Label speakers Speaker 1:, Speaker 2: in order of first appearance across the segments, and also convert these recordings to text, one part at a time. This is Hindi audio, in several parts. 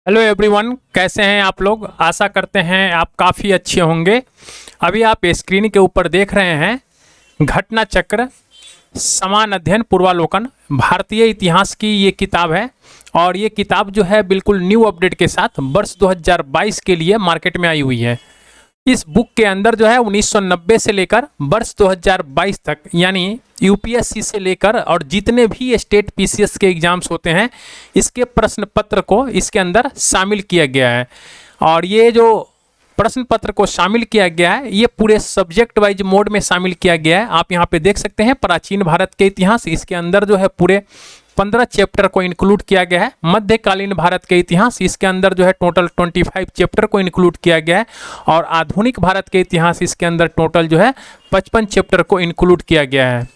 Speaker 1: हेलो एवरीवन, कैसे हैं आप लोग। आशा करते हैं आप काफ़ी अच्छे होंगे। अभी आप स्क्रीन के ऊपर देख रहे हैं घटना चक्र समान अध्ययन पूर्वालोकन भारतीय इतिहास की ये किताब है। और ये किताब जो है बिल्कुल न्यू अपडेट के साथ वर्ष 2022 के लिए मार्केट में आई हुई है। इस बुक के अंदर जो है 1990 से लेकर वर्ष 2022 तक, यानी यूपीएससी से लेकर और जितने भी स्टेट पीसीएस के एग्जाम्स होते हैं, इसके प्रश्न पत्र को इसके अंदर शामिल किया गया है। और ये जो प्रश्न पत्र को शामिल किया गया है, ये पूरे सब्जेक्ट वाइज मोड में शामिल किया गया है। आप यहाँ पे देख सकते हैं प्राचीन भारत के इतिहास, इसके अंदर जो है पूरे 15 चैप्टर को इंक्लूड किया गया है। मध्यकालीन भारत के इतिहास, इसके अंदर जो है टोटल 25 चैप्टर को इंक्लूड किया गया है। और आधुनिक भारत के इतिहास, इसके अंदर टोटल जो है 55 चैप्टर को इंक्लूड किया गया है।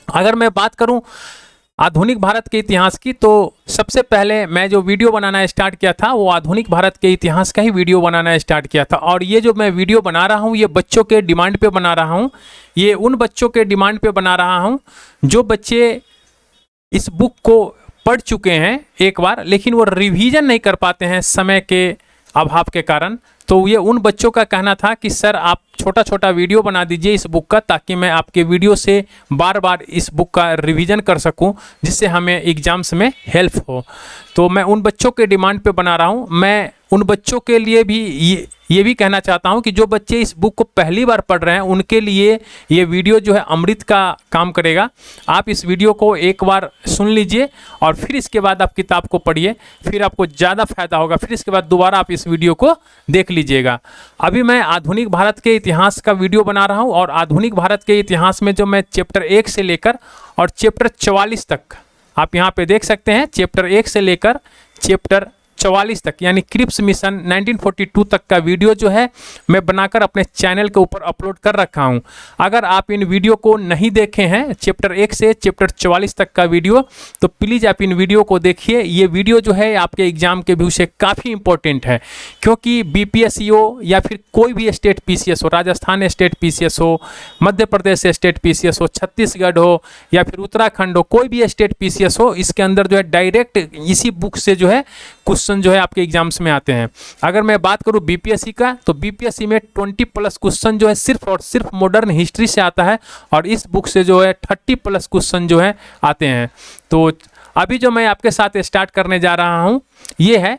Speaker 1: अगर मैं बात करूं आधुनिक भारत के इतिहास की, तो सबसे पहले मैं जो वीडियो बनाना स्टार्ट किया था वो आधुनिक भारत के इतिहास का ही वीडियो बनाना स्टार्ट किया था। और ये जो मैं वीडियो बना रहा हूँ, ये बच्चों के डिमांड पे बना रहा हूँ। ये उन बच्चों के डिमांड पे बना रहा हूँ जो बच्चे इस बुक को पढ़ चुके हैं एक बार, लेकिन वो रिवीजन नहीं कर पाते हैं समय के अभाव के कारण। तो ये उन बच्चों का कहना था कि सर आप छोटा छोटा वीडियो बना दीजिए इस बुक का, ताकि मैं आपके वीडियो से बार बार इस बुक का रिवीजन कर सकूं, जिससे हमें एग्जाम्स में हेल्प हो। तो मैं उन बच्चों के डिमांड पे बना रहा हूं। मैं उन बच्चों के लिए भी ये भी कहना चाहता हूं कि जो बच्चे इस बुक को पहली बार पढ़ रहे हैं, उनके लिए ये वीडियो जो है अमृत का काम करेगा। आप इस वीडियो को एक बार सुन लीजिए और फिर इसके बाद आप किताब को पढ़िए, फिर आपको ज़्यादा फायदा होगा। फिर इसके बाद दोबारा आप इस वीडियो को देख लीजिएगा। अभी मैं आधुनिक भारत के इतिहास का वीडियो बना रहा हूँ, और आधुनिक भारत के इतिहास में जो मैं चैप्टर 1 से लेकर और चैप्टर 44 तक, आप यहाँ पे देख सकते हैं, चैप्टर 1 से लेकर चैप्टर 44 तक, यानी क्रिप्स मिशन 1942 तक का वीडियो जो है मैं बनाकर अपने चैनल के ऊपर अपलोड कर रखा हूं। अगर आप इन वीडियो को नहीं देखे हैं, चैप्टर 1 से चैप्टर 44 तक का वीडियो, तो प्लीज़ आप इन वीडियो को देखिए। ये वीडियो जो है आपके एग्जाम के व्यू से काफ़ी इंपॉर्टेंट है, क्योंकि बीपीएससी हो या फिर कोई भी स्टेट पीसीएस हो, राजस्थान स्टेट पीसीएस हो, मध्य प्रदेश स्टेट पीसीएस हो, छत्तीसगढ़ हो या फिर उत्तराखंड हो, कोई भी स्टेट पीसीएस हो, इसके अंदर जो है डायरेक्ट इसी बुक से जो है क्वेश्चन जो है आपके एग्जाम्स में आते हैं। अगर मैं बात करूं बीपीएससी का, तो बीपीएससी में 20+ क्वेश्चन जो है सिर्फ और सिर्फ मॉडर्न हिस्ट्री से आता है, और इस बुक से जो है 30+ क्वेश्चन जो है आते हैं। तो अभी जो मैं आपके साथ स्टार्ट करने जा रहा हूं, ये है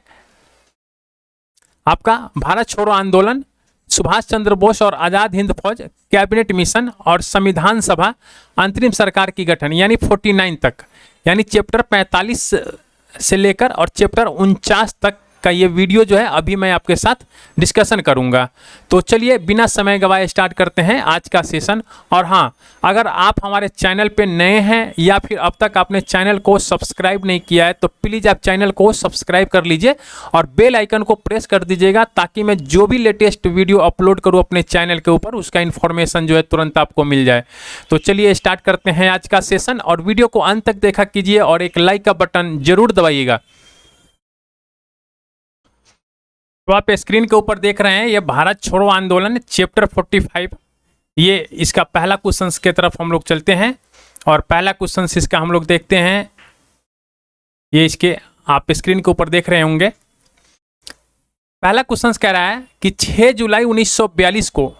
Speaker 1: आपका भारत छोड़ो आंदोलन, सुभाष चंद्र बोस और आज़ाद हिंद फौज, कैबिनेट मिशन और संविधान सभा, अंतरिम सरकार की गठन, यानी 49 तक, यानी चैप्टर 45 से लेकर और चैप्टर 49 तक का ये वीडियो जो है अभी मैं आपके साथ डिस्कशन करूंगा। तो चलिए बिना समय गवाए स्टार्ट करते हैं आज का सेशन। और हाँ, अगर आप हमारे चैनल पे नए हैं या फिर अब तक आपने चैनल को सब्सक्राइब नहीं किया है, तो प्लीज़ आप चैनल को सब्सक्राइब कर लीजिए और बेल आइकन को प्रेस कर दीजिएगा, ताकि मैं जो भी लेटेस्ट वीडियो अपलोड करूँ अपने चैनल के ऊपर, उसका इन्फॉर्मेशन जो है तुरंत आपको मिल जाए। तो चलिए स्टार्ट करते हैं आज का सेशन, और वीडियो को अंत तक देखा कीजिए और एक लाइक का बटन जरूर दबाइएगा। तो आप स्क्रीन के ऊपर देख रहे हैं ये भारत छोड़ो आंदोलन चैप्टर 45, ये इसका पहला क्वेश्चन की तरफ हम लोग चलते हैं। और पहला क्वेश्चन इसका हम लोग देखते हैं, ये इसके आप स्क्रीन के ऊपर देख रहे होंगे। पहला क्वेश्चन कह रहा है कि 6 जुलाई 1942 को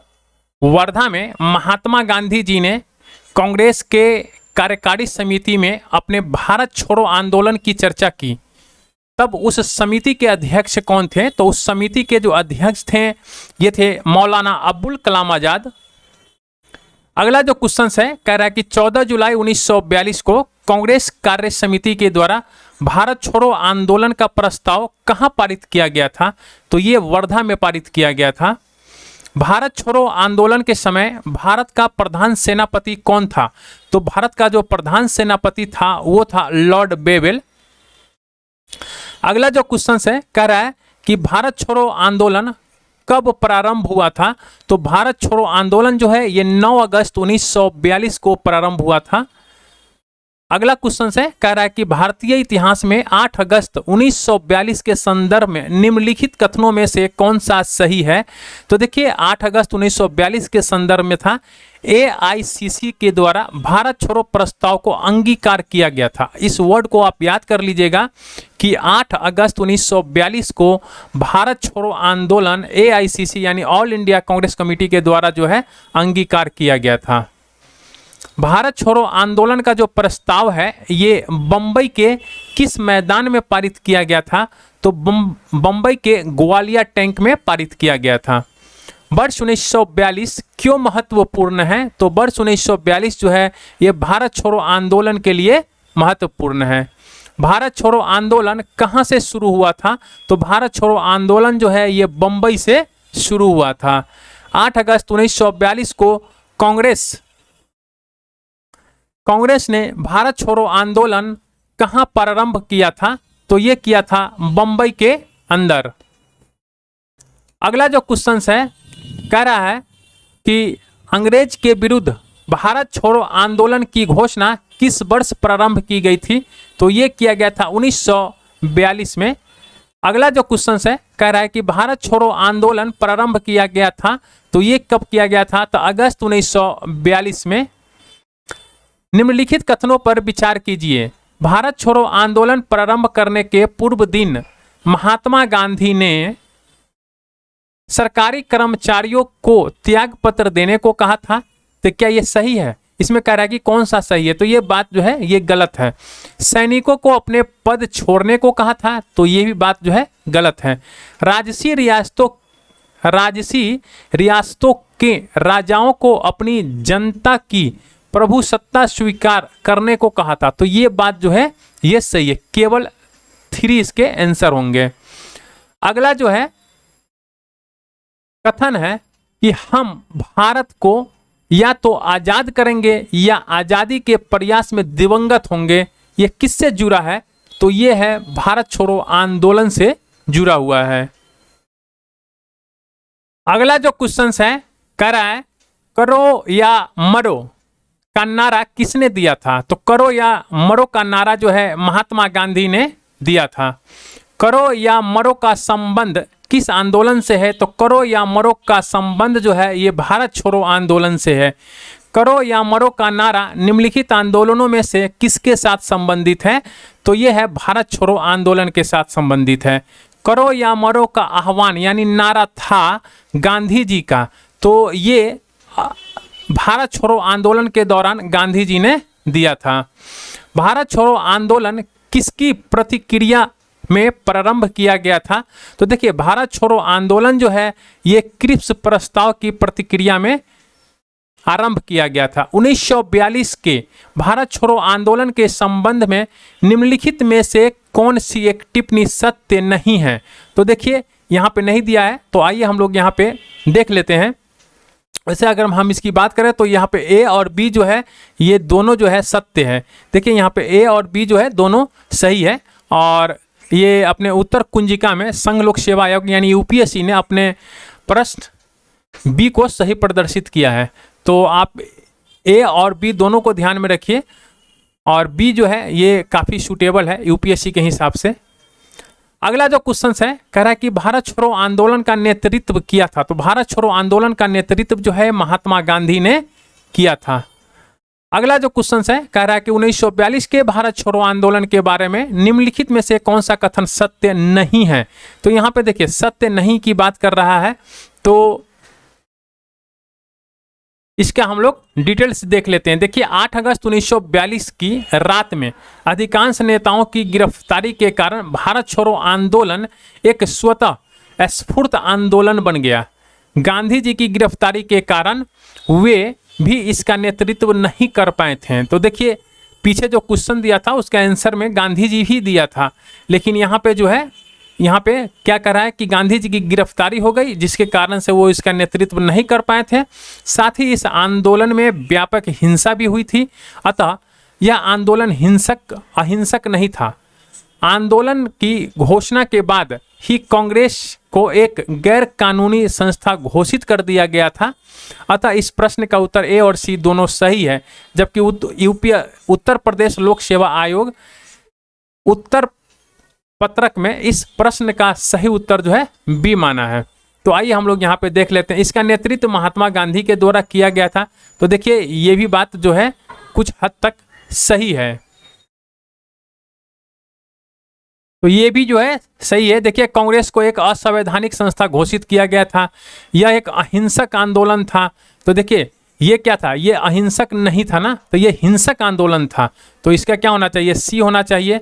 Speaker 1: वर्धा में महात्मा गांधी जी ने कांग्रेस के कार्यकारी समिति में अपने भारत छोड़ो आंदोलन की चर्चा की। तब उस समिति के अध्यक्ष कौन थे? तो उस समिति के जो अध्यक्ष थे ये थे मौलाना अब्दुल कलाम आजाद। अगला जो क्वेश्चन है कह रहा है कि 14 जुलाई 1942 को कांग्रेस कार्य समिति के द्वारा भारत छोड़ो आंदोलन का प्रस्ताव कहां पारित किया गया था? तो ये वर्धा में पारित किया गया था। भारत छोड़ो आंदोलन के समय भारत का प्रधान सेनापति कौन था? तो भारत का जो प्रधान सेनापति था वो था लॉर्ड बेवेल। अगला जो क्वेश्चन है कह रहा है कि भारत छोड़ो आंदोलन कब प्रारंभ हुआ था? तो भारत छोड़ो आंदोलन जो है ये 9 अगस्त 1942 को प्रारंभ हुआ था। अगला क्वेश्चन है, कह रहा है कि भारतीय इतिहास में 8 अगस्त 1942 के संदर्भ में निम्नलिखित कथनों में से कौन सा सही है। तो देखिए 8 अगस्त 1942 के संदर्भ में था, AICC के द्वारा भारत छोड़ो प्रस्ताव को अंगीकार किया गया था। इस वर्ड को आप याद कर लीजिएगा कि 8 अगस्त 1942 को भारत छोड़ो आंदोलन AICC यानी ऑल इंडिया कांग्रेस कमेटी के द्वारा जो है अंगीकार किया गया था। भारत छोड़ो आंदोलन का जो प्रस्ताव है ये बम्बई के किस मैदान में पारित किया गया था। तो बम्बई के ग्वालियर टैंक में पारित किया गया था। वर्ष 1942 क्यों महत्वपूर्ण है। तो वर्ष 1942 जो है ये भारत छोड़ो आंदोलन के लिए महत्वपूर्ण है। भारत छोड़ो आंदोलन कहाँ से शुरू हुआ था। तो भारत छोड़ो आंदोलन जो है ये बम्बई से शुरू हुआ था। 8 अगस्त 1942 को कांग्रेस ने भारत छोड़ो आंदोलन कहां प्रारंभ किया था। तो ये किया था बंबई के अंदर। अगला जो क्वेश्चन है, कह रहा है कि अंग्रेज के विरुद्ध भारत छोड़ो आंदोलन की घोषणा किस वर्ष प्रारंभ की गई थी। तो ये किया गया था 1942 में। अगला जो क्वेश्चन है, कह रहा है कि भारत छोड़ो आंदोलन प्रारंभ किया गया था। तो ये कब किया गया था। तो अगस्त 1942 में। निम्नलिखित कथनों पर विचार कीजिए। भारत छोड़ो आंदोलन प्रारंभ करने के पूर्व दिन महात्मा गांधी ने सरकारी कर्मचारियों को त्याग पत्र देने को कहा था। तो क्या ये सही है। इसमें कह रहा है कि कौन सा सही है। तो ये बात जो है ये गलत है। सैनिकों को अपने पद छोड़ने को कहा था। तो ये भी बात जो है गलत है। राजसी रियासतों के राजाओं को अपनी जनता की प्रभु सत्ता स्वीकार करने को कहा था। तो ये बात जो है ये सही है। केवल 3 इसके आंसर होंगे। अगला जो है कथन है कि हम भारत को या तो आजाद करेंगे या आजादी के प्रयास में दिवंगत होंगे। ये किससे जुड़ा है। तो ये है भारत छोड़ो आंदोलन से जुड़ा हुआ है। अगला जो क्वेश्चन है, कह रहा है करो या मरो का नारा किसने दिया था। तो करो या मरो का नारा जो है महात्मा गांधी ने दिया था। करो या मरो का संबंध किस आंदोलन से है। तो करो या मरो का संबंध जो है ये भारत छोड़ो आंदोलन से है। करो या मरो का नारा निम्नलिखित आंदोलनों में से किसके साथ संबंधित है। तो ये है भारत छोड़ो आंदोलन के साथ संबंधित है। करो या मरो का आह्वान यानी नारा था गांधी जी का। तो ये भारत छोड़ो आंदोलन के दौरान गांधी जी ने दिया था। भारत छोड़ो आंदोलन किसकी प्रतिक्रिया में प्रारंभ किया गया था। तो देखिए भारत छोड़ो आंदोलन जो है ये क्रिप्स प्रस्ताव की प्रतिक्रिया में आरंभ किया गया था। 1942 के भारत छोड़ो आंदोलन के संबंध में निम्नलिखित में से कौन सी एक टिप्पणी सत्य नहीं है। तो देखिए यहाँ पे नहीं दिया है। तो आइए हम लोग यहाँ पे देख लेते हैं। वैसे अगर हम इसकी बात करें तो यहाँ पे ए और बी जो है ये दोनों जो है सत्य है। देखिए यहाँ पे ए और बी जो है दोनों सही है। और ये अपने उत्तर कुंजिका में संघ लोक सेवा आयोग यानी यूपीएससी ने अपने प्रश्न बी को सही प्रदर्शित किया है। तो आप ए और बी दोनों को ध्यान में रखिए। और बी जो है ये काफ़ी सूटेबल है यूपीएससी के हिसाब से। अगला जो क्वेश्चन है, कह रहा है कि भारत छोड़ो आंदोलन का नेतृत्व किया था। तो भारत छोड़ो आंदोलन का नेतृत्व जो है महात्मा गांधी ने किया था। अगला जो क्वेश्चन है, कह रहा है कि 1942 के भारत छोड़ो आंदोलन के बारे में निम्नलिखित में से कौन सा कथन सत्य नहीं है। तो यहाँ पे देखिए सत्य नहीं की बात कर रहा है। तो इसका हम लोग डिटेल्स देख लेते हैं। देखिए 8 अगस्त 1942 की रात में अधिकांश नेताओं की गिरफ्तारी के कारण भारत छोड़ो आंदोलन एक स्वतः स्फूर्त आंदोलन बन गया। गांधी जी की गिरफ्तारी के कारण वे भी इसका नेतृत्व नहीं कर पाए थे। तो देखिए पीछे जो क्वेश्चन दिया था उसका आंसर में गांधी जी ही दिया था। लेकिन यहाँ पे जो है यहाँ पे क्या कर रहा है कि गांधी जी की गिरफ्तारी हो गई जिसके कारण से वो इसका नेतृत्व नहीं कर पाए थे। साथ ही इस आंदोलन में व्यापक हिंसा भी हुई थी। अतः यह आंदोलन अहिंसक नहीं था। आंदोलन की घोषणा के बाद ही कांग्रेस को एक गैर कानूनी संस्था घोषित कर दिया गया था। अतः इस प्रश्न का उत्तर ए और सी दोनों सही है, जबकि उत्तर प्रदेश लोक सेवा आयोग उत्तर पत्रक में इस प्रश्न का सही उत्तर जो है बी माना है। तो आइए हम लोग यहाँ पे देख लेते हैं। इसका नेतृत्व महात्मा गांधी के द्वारा किया गया था। तो देखिए ये भी बात जो है कुछ हद तक सही है, तो ये भी जो है सही है। देखिए कांग्रेस को एक असंवैधानिक संस्था घोषित किया गया था, यह एक अहिंसक आंदोलन था। तो देखिए ये क्या था, ये अहिंसक नहीं था ना, तो ये हिंसक आंदोलन था। तो इसका क्या होना चाहिए, सी होना चाहिए।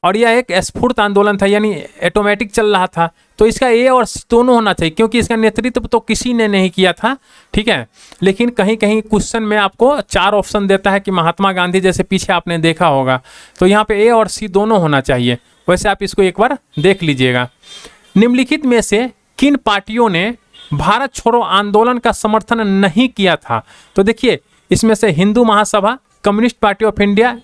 Speaker 1: और यह एक स्फूर्त आंदोलन था, यानी ऑटोमेटिक चल रहा था। तो इसका ए और सी दोनों होना चाहिए, क्योंकि इसका नेतृत्व तो किसी ने नहीं किया था, ठीक है। लेकिन कहीं कहीं क्वेश्चन में आपको 4 ऑप्शन देता है कि महात्मा गांधी, जैसे पीछे आपने देखा होगा। तो यहाँ पे ए और सी दोनों होना चाहिए। वैसे आप इसको एक बार देख लीजिएगा। निम्नलिखित में से किन पार्टियों ने भारत छोड़ो आंदोलन का समर्थन नहीं किया था? तो देखिए इसमें से Hindu Mahasabha, communist party of India,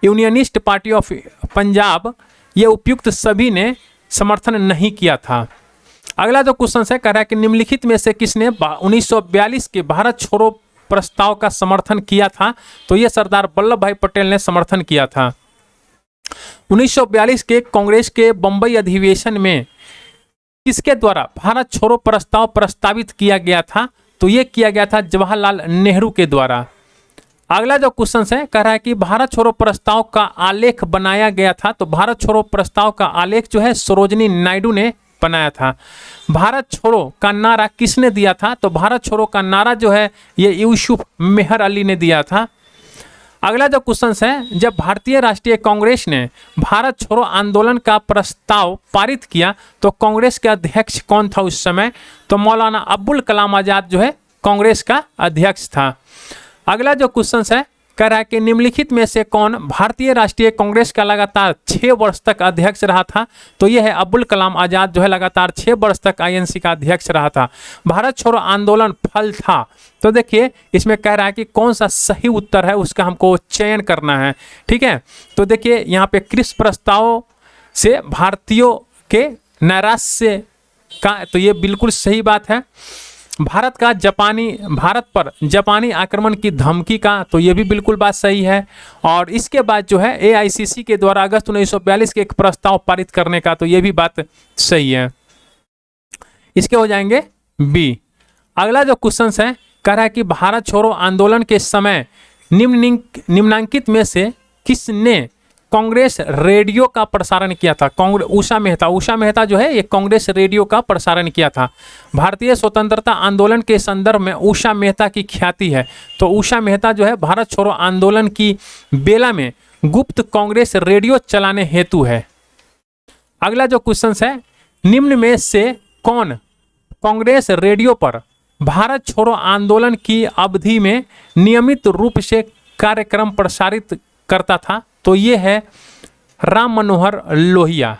Speaker 1: unionist party of Punjab, ये उपयुक्त सभी ने समर्थन नहीं किया था। अगला जो क्वेश्चन है कह रहा है कि निम्नलिखित में से किसने 1942 के भारत छोड़ो प्रस्ताव का समर्थन किया था? तो ये सरदार वल्लभ भाई पटेल ने समर्थन किया था। 1942 के कांग्रेस के बंबई अधिवेशन में किसके द्वारा भारत छोड़ो प्रस्ताव प्रस्तावित किया गया था? तो ये किया गया था जवाहरलाल नेहरू के द्वारा। अगला जो क्वेश्चन है कह रहा है कि भारत छोड़ो प्रस्ताव का आलेख बनाया गया था। तो भारत छोड़ो प्रस्ताव का आलेख जो है सरोजिनी नायडू ने बनाया था। भारत छोड़ो का नारा किसने दिया था? तो भारत छोड़ो का नारा जो है ये यूसुफ मेहर अली ने दिया था। अगला जो क्वेश्चन है, जब भारतीय राष्ट्रीय कांग्रेस ने भारत छोड़ो आंदोलन का प्रस्ताव पारित किया तो कांग्रेस के अध्यक्ष कौन था उस समय? तो मौलाना अब्दुल कलाम आजाद जो है कांग्रेस का अध्यक्ष था। अगला जो क्वेश्चन है कह रहा है कि निम्नलिखित में से कौन भारतीय राष्ट्रीय कांग्रेस का लगातार 6 वर्ष तक अध्यक्ष रहा था? तो यह है अब्दुल कलाम आजाद जो है लगातार 6 वर्ष तक आईएनसी का अध्यक्ष रहा था। भारत छोड़ो आंदोलन फल था। तो देखिए इसमें कह रहा है कि कौन सा सही उत्तर है उसका हमको चयन करना है, ठीक है। तो देखिए यहाँ पे क्रिस प्रस्ताव से भारतीयों के नैराश्य का, तो ये बिल्कुल सही बात है। भारत पर जापानी आक्रमण की धमकी का, तो ये भी बिल्कुल बात सही है। और इसके बाद जो है एआईसीसी के द्वारा अगस्त 1942 के एक प्रस्ताव पारित करने का, तो ये भी बात सही है। इसके हो जाएंगे बी। अगला जो क्वेश्चन है कह रहा है कि भारत छोड़ो आंदोलन के समय निम्नांकित में से किसने कांग्रेस रेडियो का प्रसारण किया था? उषा मेहता जो है ये कांग्रेस रेडियो का प्रसारण किया था। भारतीय स्वतंत्रता आंदोलन के संदर्भ में उषा मेहता की ख्याति है। तो उषा मेहता जो है भारत छोड़ो आंदोलन की बेला में गुप्त कांग्रेस रेडियो चलाने हेतु है। अगला जो क्वेश्चन है, निम्न में से कौन कांग्रेस रेडियो पर भारत छोड़ो आंदोलन की अवधि में नियमित रूप से कार्यक्रम प्रसारित करता था? तो ये है राम मनोहर लोहिया।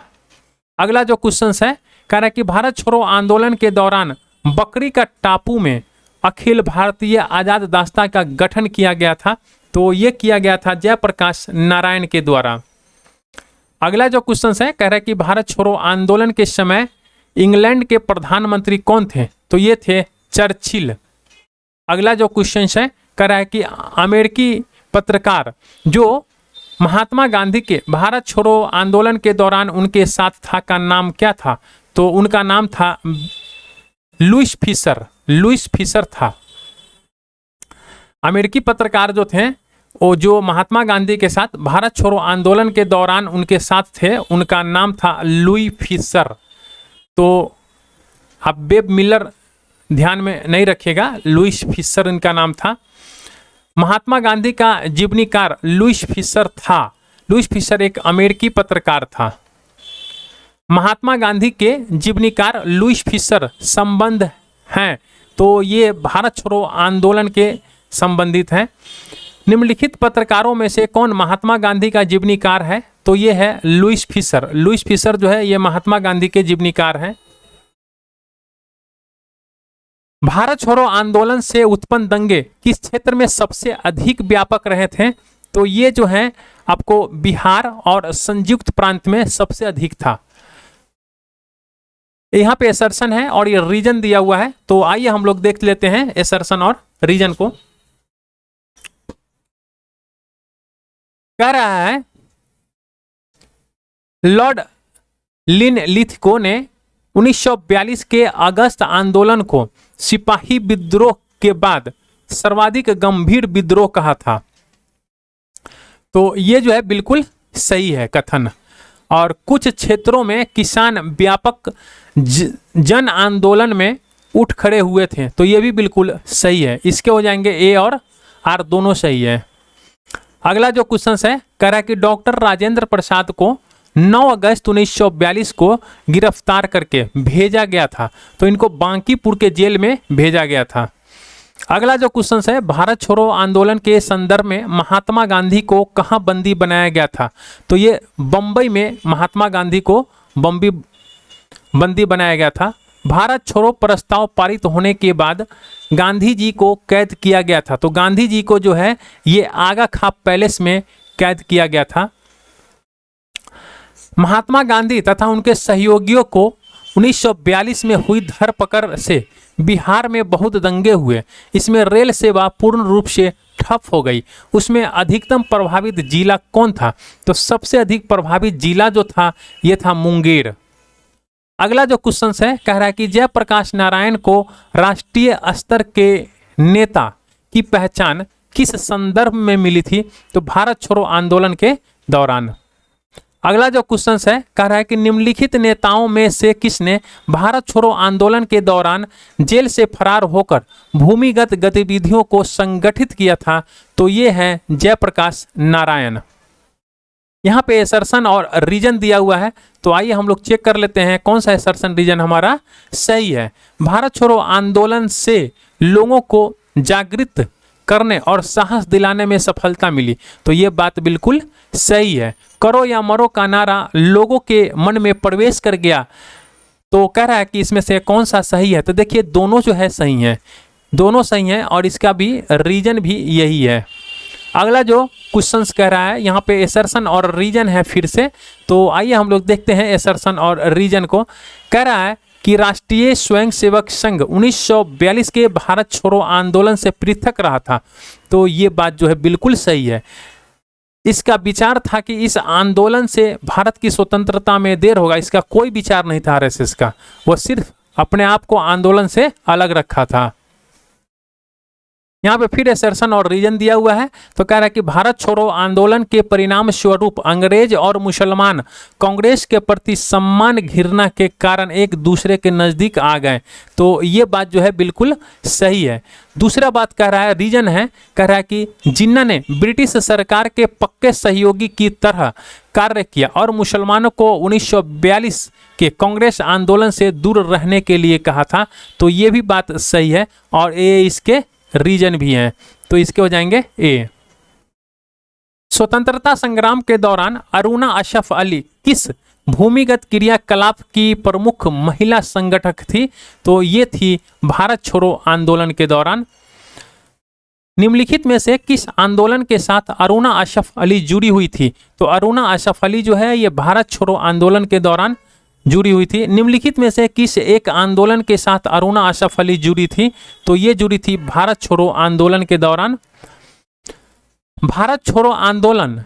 Speaker 1: अगला जो क्वेश्चन है कह रहा है कि भारत छोड़ो आंदोलन के दौरान बकरी का टापू में अखिल भारतीय आजाद दास्ता का गठन किया गया था। तो ये किया गया था जयप्रकाश नारायण के द्वारा। अगला जो क्वेश्चन है कह रहा है कि भारत छोड़ो आंदोलन के समय इंग्लैंड के प्रधानमंत्री कौन थे? तो ये थे चर्चिल। अगला जो क्वेश्चन है कह रहा है कि अमेरिकी पत्रकार जो महात्मा गांधी के भारत छोड़ो आंदोलन के दौरान उनके साथ था का नाम क्या था? तो उनका नाम था लुइस फिशर था। अमेरिकी पत्रकार जो थे वो जो महात्मा गांधी के साथ भारत छोड़ो आंदोलन के दौरान उनके साथ थे, उनका नाम था लुई फिशर। तो आप बेब मिलर ध्यान में नहीं रखिएगा, लुइस फिशर इनका नाम था। महात्मा गांधी का जीवनीकार लुइस फिशर था। लुइस फिशर एक अमेरिकी पत्रकार था। महात्मा गांधी के जीवनीकार लुइस फिशर संबंध हैं, तो ये भारत छोड़ो आंदोलन के संबंधित हैं। निम्नलिखित पत्रकारों में से कौन महात्मा गांधी का जीवनीकार है? तो ये है लुइस फिशर। लुइस फिशर जो है ये महात्मा गांधी के जीवनीकार हैं। भारत छोड़ो आंदोलन से उत्पन्न दंगे किस क्षेत्र में सबसे अधिक व्यापक रहे थे? तो ये जो है आपको बिहार और संयुक्त प्रांत में सबसे अधिक था। यहाँ पे असर्शन है और ये रीजन दिया हुआ है। तो आइए हम लोग देख लेते हैं असर्शन और रीजन को। कह रहा है लॉर्ड लिनलिथगो ने 1942 के अगस्त आंदोलन को सिपाही विद्रोह के बाद सर्वाधिक गंभीर विद्रोह कहा था। तो ये जो है बिल्कुल सही है कथन। और कुछ क्षेत्रों में किसान व्यापक जन आंदोलन में उठ खड़े हुए थे। तो ये भी बिल्कुल सही है। इसके हो जाएंगे ए और आर दोनों सही है। अगला जो क्वेश्चन है कह रहा है कि डॉक्टर राजेंद्र प्रसाद को 9 अगस्त 1942 को गिरफ्तार करके भेजा गया था। तो इनको बांकीपुर के जेल में भेजा गया था। अगला जो क्वेश्चन है भारत छोड़ो आंदोलन के संदर्भ में महात्मा गांधी को कहाँ बंदी बनाया गया था। तो ये बम्बई में महात्मा गांधी को बंदी बनाया गया था। भारत छोड़ो प्रस्ताव पारित होने के बाद गांधी जी को कैद किया गया था। तो गांधी जी को जो है ये आगा खां पैलेस में कैद किया गया था। महात्मा गांधी तथा उनके सहयोगियों को 1942 में हुई धरपकड़ से बिहार में बहुत दंगे हुए। इसमें रेल सेवा पूर्ण रूप से ठप हो गई। उसमें अधिकतम प्रभावित जिला कौन था। तो सबसे अधिक प्रभावित जिला जो था ये था मुंगेर। अगला जो क्वेश्चन है कह रहा है कि जयप्रकाश नारायण को राष्ट्रीय स्तर के नेता की पहचान किस संदर्भ में मिली थी। तो भारत छोड़ो आंदोलन के दौरान। अगला जो क्वेश्चन है कह रहा है कि निम्नलिखित नेताओं में से किसने भारत छोड़ो आंदोलन के दौरान जेल से फरार होकर भूमिगत गतिविधियों को संगठित किया था। तो ये है जयप्रकाश नारायण। यहाँ पे असर्शन और रीजन दिया हुआ है। तो आइए हम लोग चेक कर लेते हैं कौन सा असर्शन रीजन हमारा सही है। भारत छोड़ो आंदोलन से लोगों को जागृत करने और साहस दिलाने में सफलता मिली। तो ये बात बिल्कुल सही है। करो या मरो का नारा लोगों के मन में प्रवेश कर गया। तो कह रहा है कि इसमें से कौन सा सही है। तो देखिए दोनों जो है सही हैं, दोनों सही हैं और इसका भी रीजन भी यही है। अगला जो क्वेश्चन कह रहा है यहाँ पे असर्शन और रीजन है फिर से। तो आइए हम लोग देखते हैं असर्शन और रीजन को। कह रहा है कि राष्ट्रीय स्वयंसेवक संघ 1942 के भारत छोड़ो आंदोलन से पृथक रहा था। तो ये बात जो है बिल्कुल सही है। इसका विचार था कि इस आंदोलन से भारत की स्वतंत्रता में देर होगा। इसका कोई विचार नहीं था आरएसएस का। वो सिर्फ अपने आप को आंदोलन से अलग रखा था। यहाँ पे फिर असर्शन और रीजन दिया हुआ है। तो कह रहा है कि भारत छोड़ो आंदोलन के परिणाम स्वरूप अंग्रेज और मुसलमान कांग्रेस के प्रति सम्मान घृणा के कारण एक दूसरे के नज़दीक आ गए। तो ये बात जो है बिल्कुल सही है। दूसरा बात कह रहा है रीजन है, कह रहा है कि जिन्ना ने ब्रिटिश सरकार के पक्के सहयोगी की तरह कार्य किया और मुसलमानों को 1942 के कांग्रेस आंदोलन से दूर रहने के लिए कहा था। तो ये भी बात सही है और ये इसके रीजन भी हैं। तो इसके हो जाएंगे ए। स्वतंत्रता संग्राम के दौरान अरुणा अशरफ अली किस भूमिगत क्रियाकलाप की प्रमुख महिला संगठक थी। तो ये थी भारत छोड़ो आंदोलन के दौरान। निम्नलिखित में से किस आंदोलन के साथ अरुणा अशरफ अली जुड़ी हुई थी। तो अरुणा अशरफ अली जो है ये भारत छोड़ो आंदोलन के दौरान जुड़ी हुई थी। निम्नलिखित में से किस एक आंदोलन के साथ अरुणा अशरफ अली जुड़ी थी। तो ये जुड़ी थी भारत छोड़ो आंदोलन के दौरान। भारत छोड़ो आंदोलन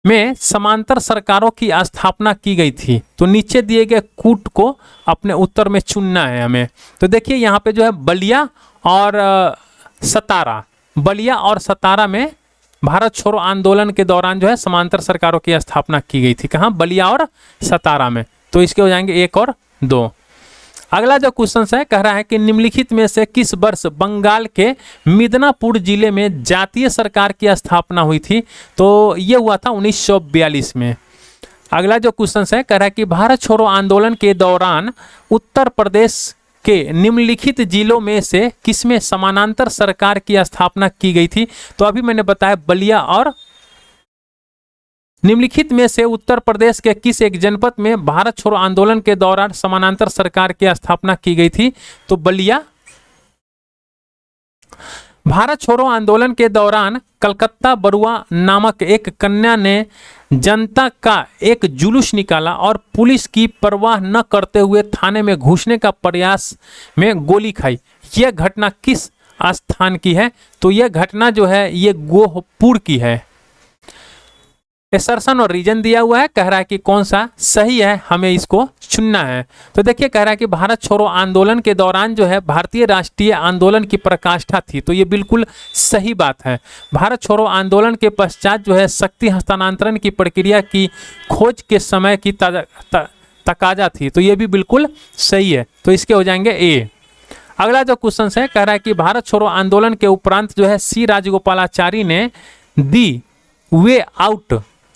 Speaker 1: में समांतर सरकारों की स्थापना की गई थी। तो नीचे दिए गए कूट को अपने उत्तर में चुनना है हमें। तो देखिए यहाँ पे जो है बलिया और सतारा, बलिया और सतारा में भारत छोड़ो आंदोलन के दौरान जो है समांतर सरकारों की स्थापना की गई थी। कहाँ? बलिया और सतारा में। तो इसके हो जाएंगे 1 और 2। अगला जो क्वेश्चन है कह रहा है कि निम्नलिखित में से किस वर्ष बंगाल के मिदनापुर जिले में जातीय सरकार की स्थापना हुई थी। तो ये हुआ था 1942 में। अगला जो क्वेश्चन है कह रहा है कि भारत छोड़ो आंदोलन के दौरान उत्तर प्रदेश के निम्नलिखित जिलों में से किसमें समानांतर सरकार की स्थापना की गई थी। तो अभी मैंने बताया बलिया और निम्नलिखित में से उत्तर प्रदेश के किस एक जनपद में भारत छोड़ो आंदोलन के दौरान समानांतर सरकार की स्थापना की गई थी। तो बलिया। भारत छोड़ो आंदोलन के दौरान कलकत्ता बरुआ नामक एक कन्या ने जनता का एक जुलूस निकाला और पुलिस की परवाह न करते हुए थाने में घुसने का प्रयास में गोली खाई। यह घटना किस स्थान की है? तो यह घटना जो है ये गोहपुर की है। असर्शन और रीजन दिया हुआ है, कह रहा है कि कौन सा सही है, हमें इसको चुनना है। तो देखिए कह रहा है कि भारत छोड़ो आंदोलन के दौरान जो है भारतीय राष्ट्रीय आंदोलन की पराकाष्ठा थी, तो ये बिल्कुल सही बात है। भारत छोड़ो आंदोलन के पश्चात जो है शक्ति हस्तांतरण की प्रक्रिया की खोज के समय की तकाजा थी, तो ये भी बिल्कुल सही है, तो इसके हो जाएंगे ए। अगला जो क्वेश्चन है कह रहा है कि भारत छोड़ो आंदोलन के उपरांत जो है सी राजगोपालाचारी ने दी वे आउट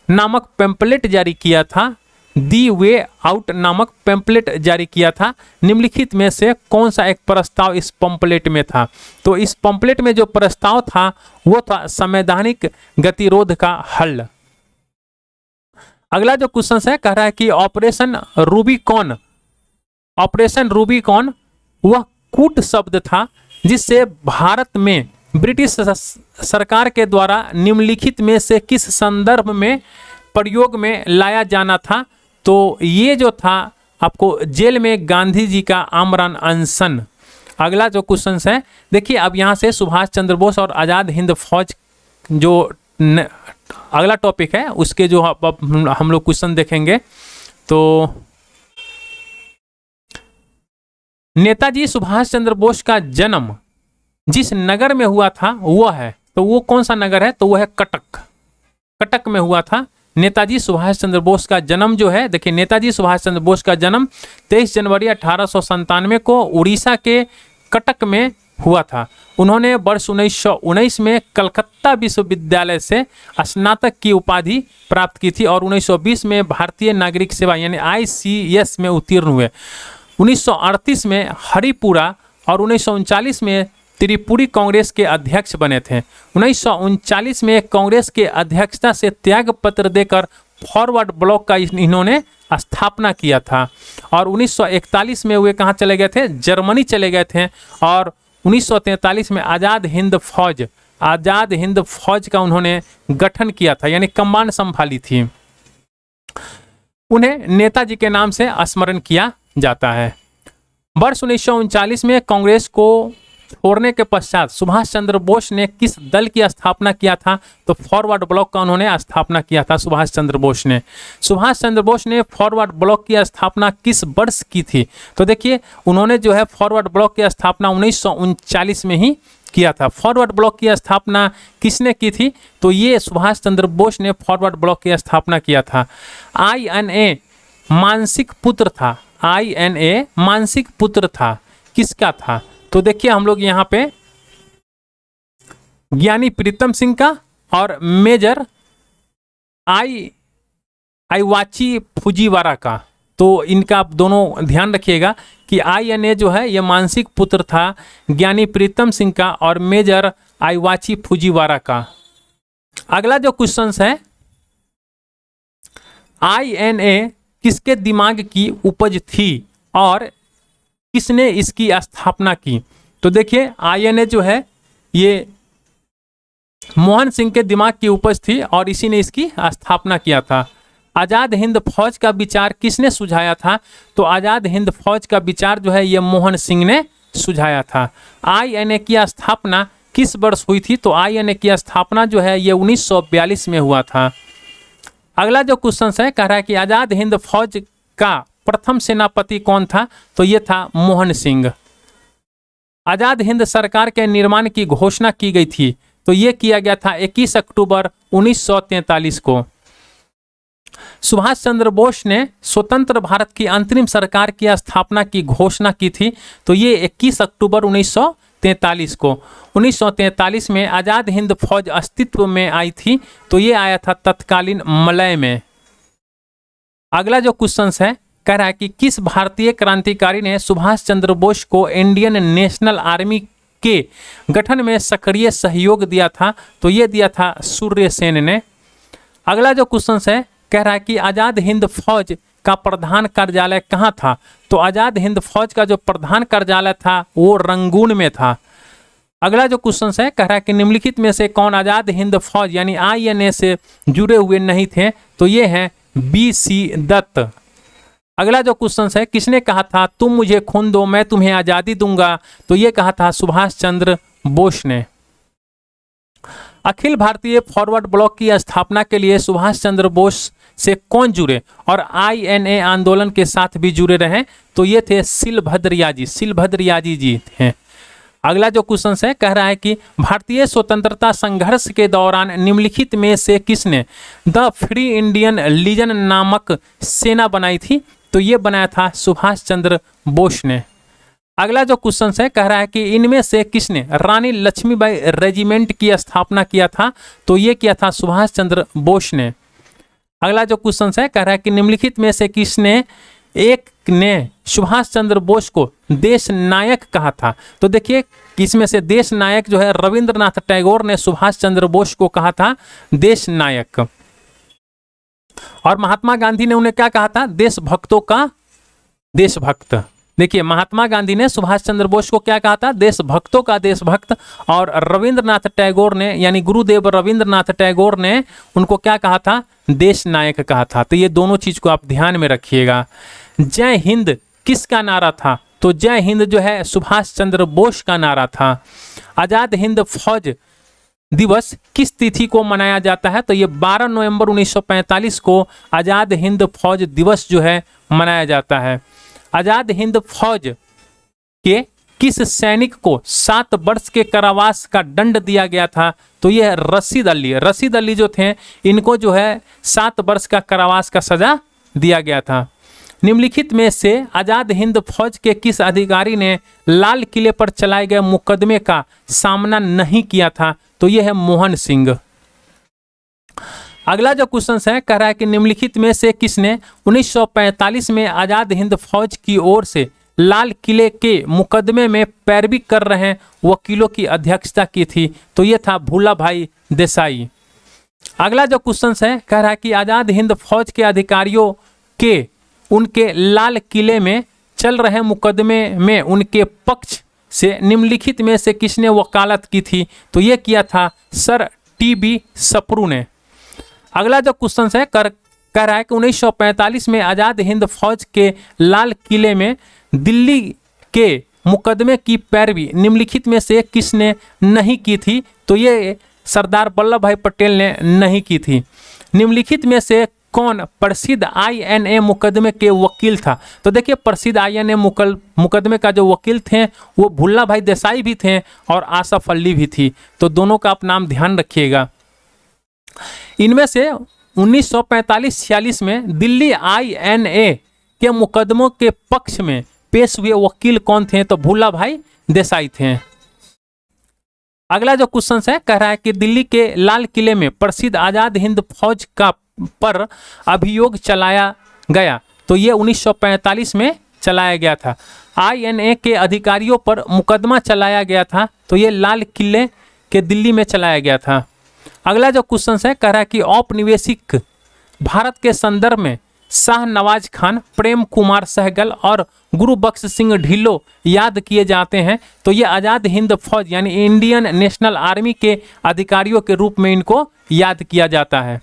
Speaker 1: नामक पैम्पलेट जारी किया था। दी वे आउट नामक पैम्पलेट जारी किया था। निम्नलिखित में से कौन सा एक प्रस्ताव इस पैम्पलेट में था? तो इस पैम्पलेट में जो प्रस्ताव था वो था संवैधानिक गतिरोध का हल। अगला जो क्वेश्चन है कह रहा है कि ऑपरेशन रूबिकॉन वह कूट शब्द था जिससे भारत में ब्रिटिश सरकार के द्वारा निम्नलिखित में से किस संदर्भ में प्रयोग में लाया जाना था? तो ये जो था आपको जेल में गांधी जी का आमरण अनशन। अगला जो क्वेश्चन है देखिए, अब यहाँ से सुभाष चंद्र बोस और आज़ाद हिंद फौज जो अगला टॉपिक है उसके जो हम लोग क्वेश्चन देखेंगे। तो नेताजी सुभाष चंद्र बोस का जन्म जिस नगर में हुआ था वो है, तो वो कौन सा नगर है? तो वो है कटक। कटक में हुआ था नेताजी सुभाष चंद्र बोस का जन्म जो है। देखिए नेताजी सुभाष चंद्र बोस का जन्म 23 जनवरी 1897 को उड़ीसा के कटक में हुआ था। उन्होंने वर्ष 1919 में कलकत्ता विश्वविद्यालय से स्नातक की उपाधि प्राप्त की थी और 1920 में भारतीय नागरिक सेवा यानी ICS में उत्तीर्ण हुए। 1938 में हरिपुरा और 1939 में त्रिपुरी कांग्रेस के अध्यक्ष बने थे। 1939 में कांग्रेस के अध्यक्षता से त्याग पत्र देकर फॉरवर्ड ब्लॉक का इन्होंने स्थापना किया था और 1941 में वे कहाँ चले गए थे? जर्मनी चले गए थे और 1943 में आज़ाद हिंद फौज का उन्होंने गठन किया था, यानी कमान संभाली थी। उन्हें नेताजी के नाम से स्मरण किया जाता है। वर्ष 1939 में कांग्रेस को छोड़ने के पश्चात सुभाष चंद्र बोस ने किस दल की स्थापना किया था? तो फॉरवर्ड ब्लॉक का उन्होंने स्थापना किया था सुभाष चंद्र बोस ने। सुभाष चंद्र बोस ने फॉरवर्ड ब्लॉक की स्थापना किस वर्ष की थी? तो देखिए उन्होंने जो है फॉरवर्ड ब्लॉक की स्थापना 1939 में ही किया था। फॉरवर्ड ब्लॉक की स्थापना किसने की थी? तो ये सुभाष चंद्र बोस ने फॉरवर्ड ब्लॉक की स्थापना किया था। INA मानसिक पुत्र था। INA मानसिक पुत्र था, किसका था? तो देखिए हम लोग यहाँ पे ज्ञानी प्रीतम सिंह का और मेजर आईवाची फुजीवारा का। तो इनका आप दोनों ध्यान रखिएगा कि INA जो है ये मानसिक पुत्र था ज्ञानी प्रीतम सिंह का और मेजर आईवाची फुजीवारा का। अगला जो क्वेश्चन है, INA किसके दिमाग की उपज थी और किसने इसकी स्थापना की? तो देखिए INA जो है ये मोहन सिंह के दिमाग की उपज थी और इसी ने इसकी स्थापना किया था। आज़ाद हिंद फौज का विचार किसने सुझाया था? तो आज़ाद हिंद फौज का विचार जो है ये मोहन सिंह ने सुझाया था। INA की स्थापना किस वर्ष हुई थी? तो INA की स्थापना जो है ये 1942 में हुआ था। अगला जो क्वेश्चन है कह रहा है कि आज़ाद हिंद फौज का प्रथम सेनापति कौन था? तो ये था मोहन सिंह। आज़ाद हिंद सरकार के निर्माण की घोषणा की गई थी, तो ये किया गया था 21 अक्टूबर 1943 को। सुभाष चंद्र बोस ने स्वतंत्र भारत की अंतरिम सरकार की स्थापना की घोषणा की थी, तो ये 21 अक्टूबर 1943 को। 1943 में आज़ाद हिंद फौज अस्तित्व में आई थी, तो ये आया था तत्कालीन मलय में। अगला जो क्वेश्चन है कह रहा है कि किस भारतीय क्रांतिकारी ने सुभाष चंद्र बोस को इंडियन नेशनल आर्मी के गठन में सक्रिय सहयोग दिया था? तो ये दिया था सूर्य सेन ने। अगला जो क्वेश्चन है कह रहा है कि आज़ाद हिंद फौज का प्रधान कार्यालय कहाँ था? तो आज़ाद हिंद फौज का जो प्रधान कार्यालय था वो रंगून में था। अगला जो क्वेश्चन है कह रहा है कि निम्नलिखित में से कौन आजाद हिंद फौज यानी INA से जुड़े हुए नहीं थे, तो ये हैं BC दत्त। अगला जो क्वेश्चन है किसने कहा था तुम मुझे खून दो मैं तुम्हें आजादी दूंगा, तो ये कहा था सुभाष चंद्र बोस ने। अखिल भारतीय फॉरवर्ड ब्लॉक की स्थापना के लिए सुभाष चंद्र बोस से कौन जुड़े और INA आंदोलन के साथ भी जुड़े रहे, तो ये थे सिलभद्रयाजी जी थे। अगला जो क्वेश्चन है कह रहा है कि भारतीय स्वतंत्रता संघर्ष के दौरान निम्नलिखित में से किसने द फ्री इंडियन लीजन नामक सेना बनाई थी, तो ये बनाया था सुभाष चंद्र बोस ने। अगला जो क्वेश्चन है कह रहा है कि इनमें से किसने रानी लक्ष्मीबाई रेजिमेंट की स्थापना किया था, तो ये किया था सुभाष चंद्र बोस ने। अगला जो क्वेश्चन है कह रहा है कि निम्नलिखित में से किसने एक ने सुभाष चंद्र बोस को देश नायक कहा था, तो देखिए इसमें से देश नायक जो है रविंद्रनाथ टैगोर ने सुभाष चंद्र बोस को कहा था देश नायक। और महात्मा गांधी ने उन्हें क्या कहा था देशभक्तों का देशभक्त। देखिए महात्मा गांधी ने सुभाष चंद्र बोस को क्या कहा था देशभक्तों का देशभक्त, और रविंद्रनाथ टैगोर ने यानी गुरुदेव रविंद्रनाथ टैगोर ने उनको क्या कहा था देश नायक कहा था। तो ये दोनों चीज को आप ध्यान में रखिएगा। जय हिंद किसका नारा था, तो जय हिंद जो है सुभाष चंद्र बोस का नारा था। आजाद हिंद फौज दिवस किस तिथि को मनाया जाता है, तो ये 12 नवंबर 1945 को आजाद हिंद फौज दिवस जो है मनाया जाता है। आजाद हिंद फौज के किस सैनिक को 7 वर्ष के कारावास का दंड दिया गया था, तो यह रशीद अली। रशीद अली जो थे इनको जो है 7 वर्ष का कारावास का सजा दिया गया था। निम्नलिखित में से आजाद हिंद फौज के किस अधिकारी ने लाल किले पर चलाए गए मुकदमे का सामना नहीं किया था, तो यह है मोहन सिंह। अगला जो क्वेश्चन है कह रहा है कि निम्नलिखित में से किसने 1945 में आजाद हिंद फौज की ओर से लाल किले के मुकदमे में पैरवी कर रहे वकीलों की अध्यक्षता की थी, तो यह था भूला भाई देसाई। अगला जो क्वेश्चन है कह रहा है कि आजाद हिंद फौज के अधिकारियों के उनके लाल किले में चल रहे मुकदमे में उनके पक्ष से निम्नलिखित में से किसने वकालत की थी, तो यह किया था सर TB सप्रू ने। अगला जो क्वेश्चन है कह रहा है कि 1945 में आजाद हिंद फौज के लाल किले में दिल्ली के मुकदमे की पैरवी निम्नलिखित में से किसने नहीं की थी, तो ये सरदार वल्लभ भाई पटेल ने नहीं की थी। निम्नलिखित में से कौन प्रसिद्ध INA मुकदमे के वकील था, तो देखिए प्रसिद्ध INA मुकदमे का जो वकील थे वो भुल्ला भाई देसाई भी थे और आसफ अली भी थी, तो दोनों का आप नाम ध्यान रखिएगा। इनमें से 1945-46 में दिल्ली INA के मुकदमों के पक्ष में पेश हुए वकील कौन थे, तो भुल्ला भाई देसाई थे। अगला जो क्वेश्चन है कह रहा है कि दिल्ली के लाल किले में प्रसिद्ध आजाद हिंद फौज का पर अभियोग चलाया गया, तो ये 1945 में चलाया गया था। INA के अधिकारियों पर मुकदमा चलाया गया था, तो ये लाल किले के दिल्ली में चलाया गया था। अगला जो क्वेश्चन है कह रहा है कि औपनिवेशिक भारत के संदर्भ में शाह नवाज खान, प्रेम कुमार सहगल और गुरु बख्श सिंह ढिल्लो याद किए जाते हैं, तो ये आज़ाद हिंद फौज यानी इंडियन नेशनल आर्मी के अधिकारियों के रूप में इनको याद किया जाता है।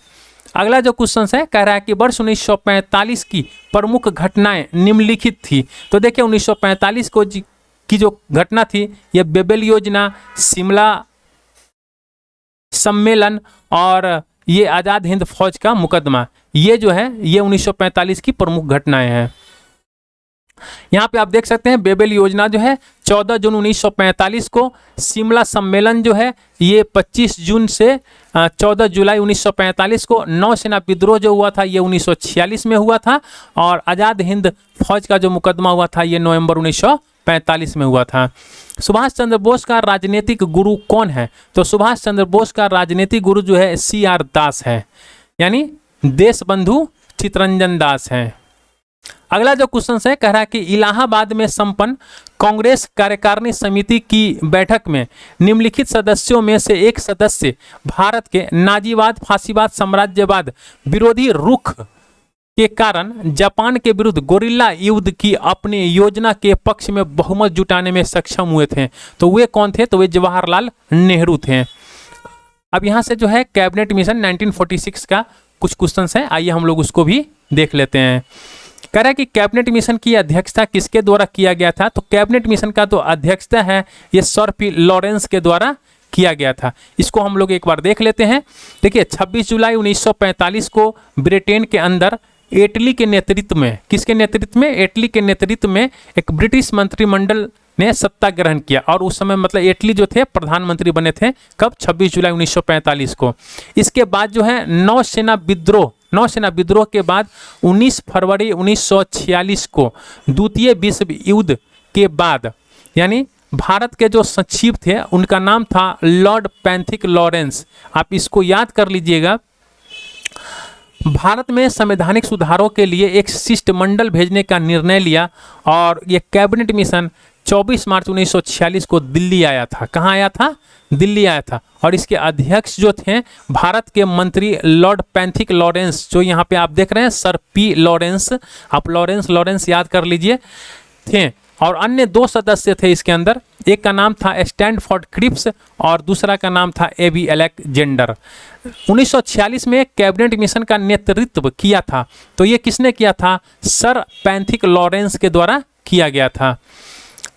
Speaker 1: अगला जो क्वेश्चन है कह रहा है कि वर्ष 1945 की प्रमुख घटनाएं निम्नलिखित थी, तो देखिए 1945 को की जो घटना थी ये बेबेल योजना, शिमला सम्मेलन और ये आज़ाद हिंद फौज का मुकदमा, ये जो है ये 1945 की प्रमुख घटनाएं हैं। यहाँ पे आप देख सकते हैं बेबेल योजना जो है 14 जून 1945 को, शिमला सम्मेलन जो है ये 25 जून से 14 जुलाई 1945 को, नौसेना विद्रोह जो हुआ था ये 1946 में हुआ था, और आज़ाद हिंद फौज का जो मुकदमा हुआ था ये नवंबर 1945 में हुआ था। सुभाष चंद्र बोस का राजनीतिक गुरु कौन है, तो सुभाष चंद्र बोस का राजनीतिक गुरु जो है CR दास है, यानी देशबंधु चितरंजन दास हैं। अगला जो क्वेश्चन है कह रहा है कि इलाहाबाद में संपन्न कांग्रेस कार्यकारिणी समिति की बैठक में निम्नलिखित सदस्यों में से एक सदस्य भारत के नाजीवाद, फासीवाद, साम्राज्यवाद विरोधी रुख के कारण जापान के विरुद्ध गोरिल्ला युद्ध की अपनी योजना के पक्ष में बहुमत जुटाने में सक्षम हुए थे। तो वे कौन थे? तो वे जवाहरलाल नेहरू थे। अब यहाँ से जो है कैबिनेट मिशन 1946 का कुछ क्वेश्चंस हैं, आइए हम लोग उसको भी देख लेते हैं। कह रहा है कि कैबिनेट मिशन की अध्यक्षता किसके द्वारा किया गया था? तो कैबिनेट मिशन का तो अध्यक्षता है ये सर पी लॉरेंस के द्वारा किया गया था। इसको हम लोग एक बार देख लेते हैं। देखिए 26 जुलाई 1945 को ब्रिटेन के अंदर एटली के नेतृत्व में, किसके नेतृत्व में? एटली के नेतृत्व में एक ब्रिटिश मंत्रिमंडल ने सत्ता ग्रहण किया और उस समय मतलब एटली जो थे प्रधानमंत्री बने थे। कब? 26 जुलाई 1945 को। इसके बाद जो है नौसेना विद्रोह के बाद 19 फरवरी 1946 को द्वितीय विश्व युद्ध के बाद, यानी भारत के जो सचिव थे उनका नाम था लॉर्ड पैंथिक लॉरेंस। आप इसको याद कर लीजिएगा। भारत में संवैधानिक सुधारों के लिए एक शिष्टमंडल भेजने का निर्णय लिया और ये कैबिनेट मिशन 24 मार्च 1946 को दिल्ली आया था। कहाँ आया था? दिल्ली आया था। और इसके अध्यक्ष जो थे भारत के मंत्री लॉर्ड पैंथिक लॉरेंस, जो यहाँ पे आप देख रहे हैं सर पी लॉरेंस, आप लॉरेंस याद कर लीजिए, थे। और अन्य 2 सदस्य थे इसके अंदर, एक का नाम था स्टैनफोर्ड क्रिप्स और दूसरा का नाम था एबी अलेक्जेंडर। 1946 में कैबिनेट मिशन का नेतृत्व किया था, तो ये किसने किया था? सर पैंथिक लॉरेंस के द्वारा किया गया था।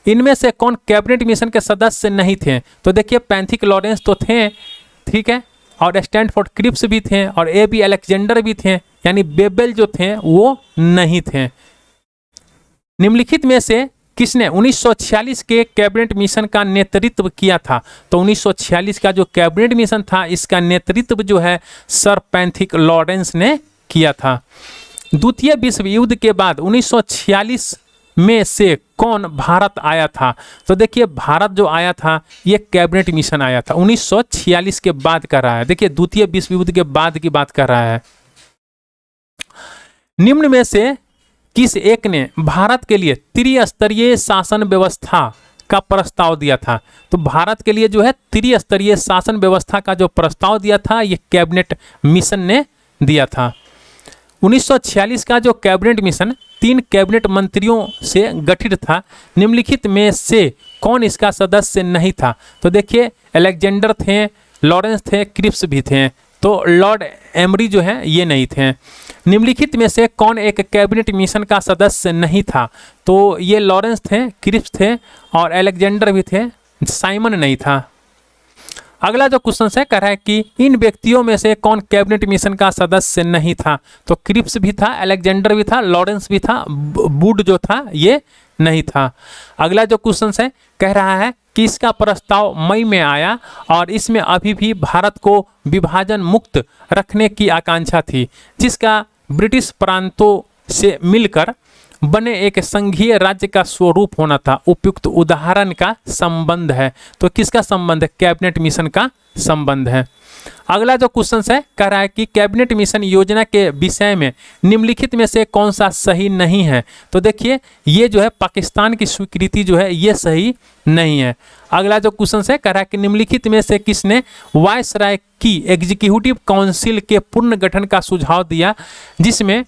Speaker 1: इनमें से कौन कैबिनेट मिशन के सदस्य नहीं थे? तो देखिए पैंथिक लॉरेंस तो थे, ठीक है, और स्टैनफोर्ड क्रिप्स भी थे और एबी अलेक्जेंडर भी थे, यानी बेबेल जो थे वो नहीं थे। निम्नलिखित में से किसने 1946 के कैबिनेट मिशन का नेतृत्व किया था? तो 1946 का जो कैबिनेट मिशन था इसका नेतृत्व जो है सर पैंथिक लॉरेंस ने किया था। द्वितीय विश्व युद्ध के बाद 1946 में से कौन भारत आया था? तो देखिए भारत जो आया था ये कैबिनेट मिशन आया था 1946 के बाद कर रहा है। देखिए द्वितीय विश्व युद्ध के बाद की बात कर रहा है। निम्न में से किस एक ने भारत के लिए त्रिस्तरीय शासन व्यवस्था का प्रस्ताव दिया था? तो भारत के लिए जो है त्रिस्तरीय शासन व्यवस्था का जो प्रस्ताव दिया था ये कैबिनेट मिशन ने दिया था। 1946 का जो कैबिनेट मिशन 3 कैबिनेट मंत्रियों से गठित था। निम्नलिखित में से कौन इसका सदस्य नहीं था? तो देखिए अलेक्जेंडर थे, लॉरेंस थे, क्रिप्स भी थे, तो लॉर्ड एमरी जो है ये नहीं थे। निम्नलिखित में से कौन एक कैबिनेट मिशन का सदस्य नहीं था? तो ये लॉरेंस थे, क्रिप्स थे और अलेक्जेंडर भी थे, साइमन नहीं था। अगला जो क्वेश्चन है कह रहा है कि इन व्यक्तियों में से कौन कैबिनेट मिशन का सदस्य नहीं था? तो क्रिप्स भी था, अलेक्जेंडर भी था, लॉरेंस भी था, वुड जो था ये नहीं था। अगला जो क्वेश्चन है कह रहा है कि इसका प्रस्ताव मई में आया और इसमें अभी भी भारत को विभाजन मुक्त रखने की आकांक्षा थी, जिसका ब्रिटिश प्रांतों से मिलकर बने एक संघीय राज्य का स्वरूप होना था। उपयुक्त उदाहरण का संबंध है। तो किसका संबंध है? कैबिनेट मिशन का संबंध है। अगला जो क्वेश्चन है कह रहा है कि कैबिनेट मिशन योजना के विषय में निम्नलिखित में से कौन सा सही नहीं है? तो देखिए ये जो है पाकिस्तान की स्वीकृति जो है ये सही नहीं है। अगला जो क्वेश्चन है कह रहा है कि निम्नलिखित में से किसने वायसराय की एग्जीक्यूटिव काउंसिल के पुनर्गठन का सुझाव दिया, जिसमें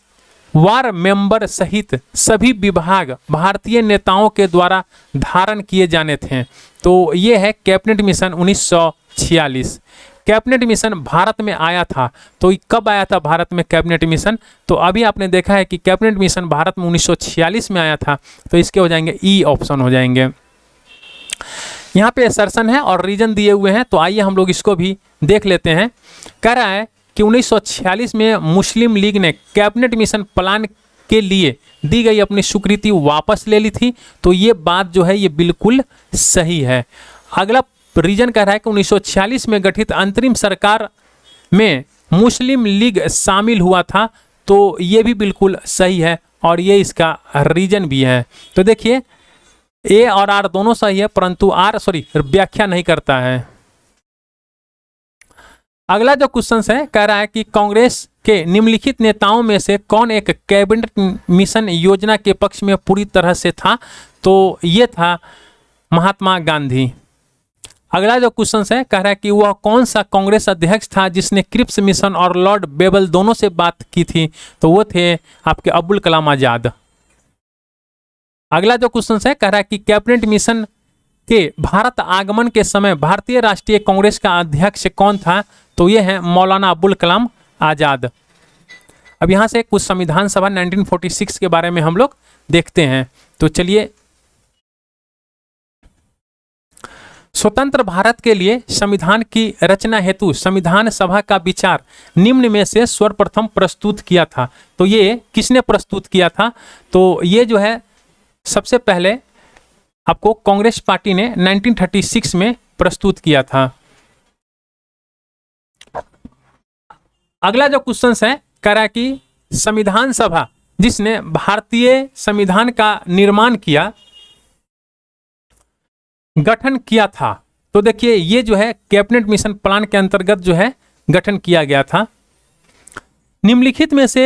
Speaker 1: वार मेंबर सहित सभी विभाग भारतीय नेताओं के द्वारा धारण किए जाने थे? तो ये है cabinet mission 1946। Cabinet mission Bharat में आया था, तो कब आया था भारत में कैबिनेट मिशन? तो अभी आपने देखा है कि कैबिनेट मिशन भारत में 1946 में आया था, तो इसके हो जाएंगे ई ऑप्शन हो जाएंगे। यहाँ पे असर्शन है और रीजन दिए हुए हैं, तो आइए हम लोग इसको भी देख लेते हैं। कह रहा है कि 1946 में मुस्लिम लीग ने कैबिनेट मिशन प्लान के लिए दी गई अपनी स्वीकृति वापस ले ली थी, तो ये बात जो है ये बिल्कुल सही है। अगला रीजन कह रहा है कि 1946 में गठित अंतरिम सरकार में मुस्लिम लीग शामिल हुआ था, तो ये भी बिल्कुल सही है और ये इसका रीजन भी है। तो देखिए ए और आर दोनों सही है, परंतु आर व्याख्या नहीं करता है। अगला जो क्वेश्चन है कह रहा है कि कांग्रेस के निम्नलिखित नेताओं में से कौन एक कैबिनेट मिशन योजना के पक्ष में पूरी तरह से था? तो ये था महात्मा गांधी। अगला जो क्वेश्चन है कह रहा है कि वह कौन सा कांग्रेस अध्यक्ष था जिसने क्रिप्स मिशन और लॉर्ड बेबल दोनों से बात की थी, तो वो थे आपके अब्दुल कलाम आजाद। अगला जो क्वेश्चन है कह रहा है कि कैबिनेट मिशन के भारत आगमन के समय भारतीय राष्ट्रीय कांग्रेस का अध्यक्ष कौन था, तो ये है मौलाना अब्दुल कलाम आजाद। अब यहाँ से कुछ संविधान सभा 1946 के बारे में हम लोग देखते हैं। तो चलिए, स्वतंत्र भारत के लिए संविधान की रचना हेतु संविधान सभा का विचार निम्न में से सर्वप्रथम प्रस्तुत किया था, तो ये किसने प्रस्तुत किया था, तो ये जो है सबसे पहले आपको कांग्रेस पार्टी ने 1936 में प्रस्तुत किया था। अगला जो क्वेश्चन है कह रहा है कि संविधान सभा जिसने भारतीय संविधान का निर्माण किया, गठन किया था, तो देखिए ये जो है कैबिनेट मिशन प्लान के अंतर्गत जो है गठन किया गया था। निम्नलिखित में से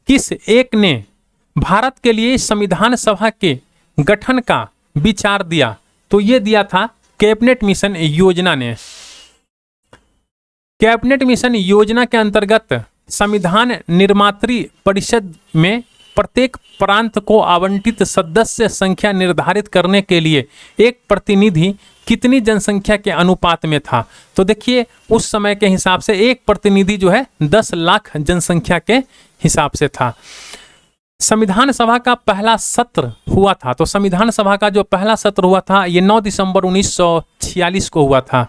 Speaker 1: किस एक ने भारत के लिए संविधान सभा के गठन का विचार दिया, तो ये दिया था कैबिनेट मिशन योजना ने। कैबिनेट मिशन योजना के अंतर्गत संविधान निर्मात्री परिषद में प्रत्येक प्रांत को आवंटित सदस्य संख्या निर्धारित करने के लिए एक प्रतिनिधि कितनी जनसंख्या के अनुपात में था, तो देखिए उस समय के हिसाब से एक प्रतिनिधि जो है 10 लाख जनसंख्या के हिसाब से था। संविधान सभा का पहला सत्र हुआ था, तो संविधान सभा का जो पहला सत्र हुआ था ये 9 दिसंबर 1946 को हुआ था।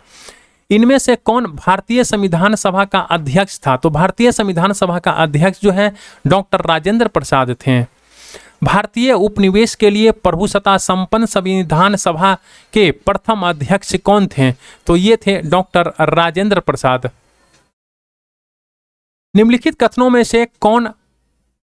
Speaker 1: इनमें से कौन भारतीय संविधान सभा का अध्यक्ष था, तो भारतीय संविधान सभा का अध्यक्ष जो है डॉक्टर राजेंद्र प्रसाद थे। भारतीय उपनिवेश के लिए प्रभुसत्ता संपन्न संविधान सभा के प्रथम अध्यक्ष कौन थे, तो ये थे डॉक्टर राजेंद्र प्रसाद। निम्नलिखित कथनों में से कौन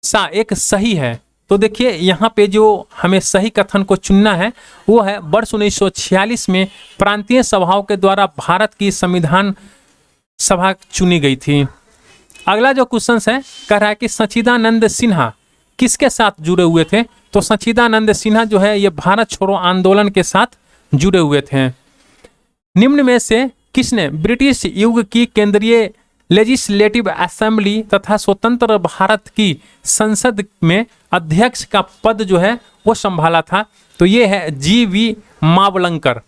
Speaker 1: सा एक सही है, तो देखिए यहाँ पे जो हमें सही कथन को चुनना है वो है वर्ष 1946 में प्रांतीय सभाओं के द्वारा भारत की संविधान सभा चुनी गई थी। अगला जो क्वेश्चन है कह रहा है कि सच्चिदानंद सिन्हा किसके साथ जुड़े हुए थे, तो सच्चिदानंद सिन्हा जो है ये भारत छोड़ो आंदोलन के साथ जुड़े हुए थे। निम्न में से किसने ब्रिटिश युग की केंद्रीय लेजिस्लेटिव असेंबली तथा स्वतंत्र भारत की संसद में अध्यक्ष का पद जो है वो संभाला था, तो ये है जी.वी. मावलंकर।